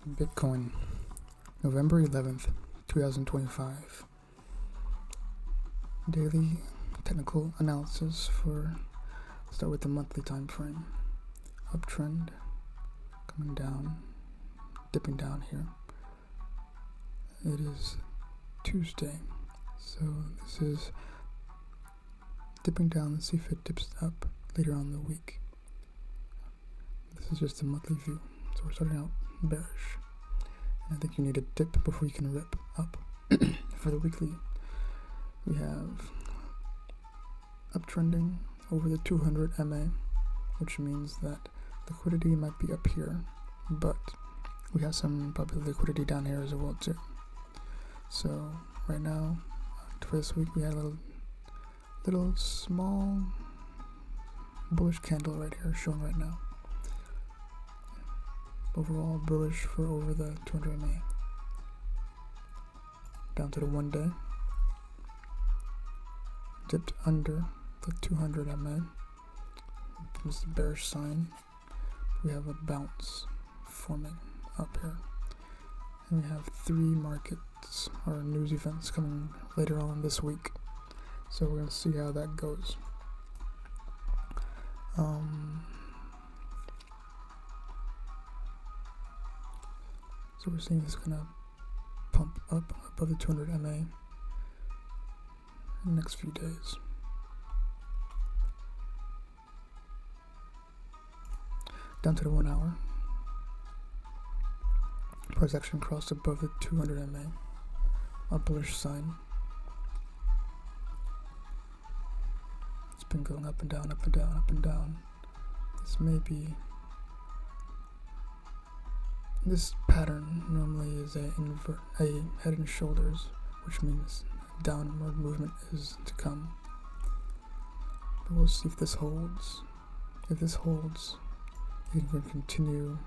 Bitcoin, November 11th, 2025. Daily technical analysis start with the monthly time frame. Uptrend, coming down, dipping down here. It is Tuesday, so this is dipping down. Let's see if it dips up later on in the week. This is just a monthly view, so we're starting out bearish. And I think you need a dip before you can rip up. For the weekly, we have uptrending over the 200 MA, which means that liquidity might be up here, but we have some probably liquidity down here as well too. So right now, for this week, we had a little small bullish candle right here shown right now. Overall bullish for over the 200 MA. Down to the 1 day. Dipped under the 200 MA. This is a bearish sign. We have a bounce forming up here. And we have 3 markets or news events coming later on this week. So we're going to see how that goes. So we're seeing this going to pump up above the 200 MA in the next few days. Down to the 1 hour. Price action crossed above the 200 MA. A bullish sign. It's been going up and down, up and down, up and down. This pattern normally is a head and shoulders, which means downward movement is to come. But we'll see if this holds. If this holds, it can continue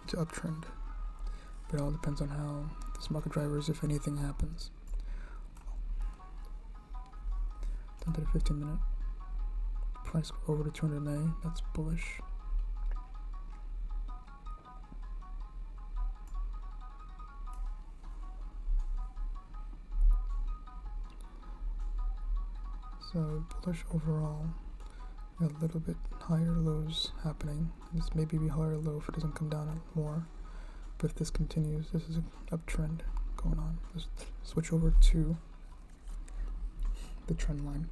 to uptrend. But it all depends on how this market drivers, if anything happens. Down to the 15-minute. Price over to 200 MA, that's bullish. So bullish overall, a little bit higher lows happening. This may be a higher low if it doesn't come down more. But if this continues, this is an uptrend going on. Let's switch over to the trend line.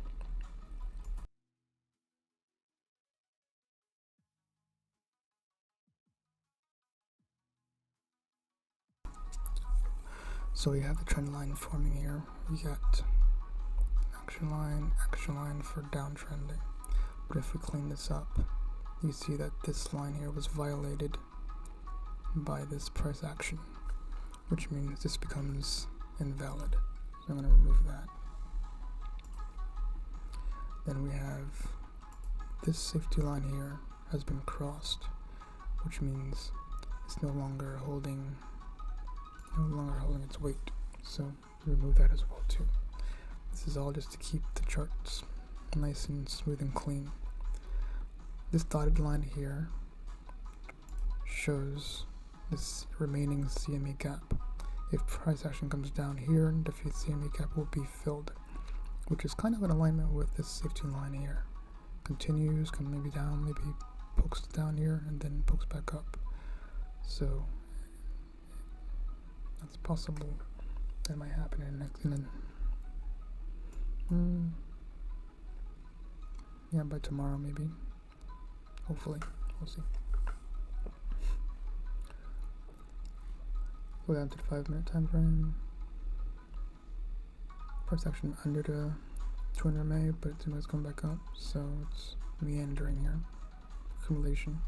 So we have the trend line forming here. We got action line for downtrending. But if we clean this up, you see that this line here was violated by this price action, which means this becomes invalid. So I'm going to remove that. Then we have this safety line here has been crossed, which means it's no longer holding its weight. So remove that as well too. This is all just to keep the charts nice and smooth and clean. This dotted line here shows this remaining CME gap. If price action comes down here, the CME gap will be filled, which is kind of in alignment with this safety line here. Continues, comes maybe down, maybe pokes down here, and then pokes back up. So that's possible. That might happen by tomorrow maybe. Hopefully. We'll see. Go down to the 5-minute time frame. Price action under the 200 MA, but it's coming back up, so it's meandering here. Accumulation.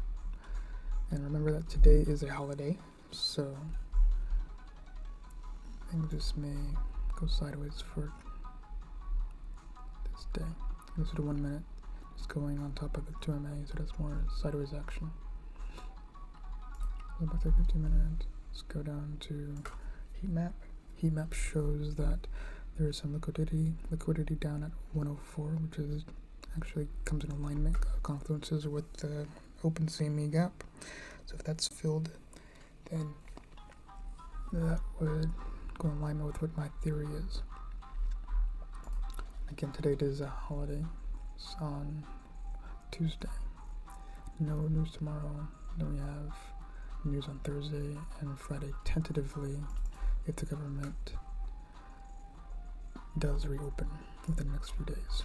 And remember that today is a holiday, so I think this may go sideways for this day. Go to the 1 minute. It's going on top of the 2 MA, so that's more sideways action. About the 15-minute. Let's go down to heat map. Heat map shows that there is some liquidity down at 104, which is actually comes in alignment, confluences with the open CME gap. So if that's filled, and that would go in line with what my theory is. Again, today is a holiday. It's on Tuesday. No news tomorrow. Then we have news on Thursday and Friday, tentatively, if the government does reopen within the next few days.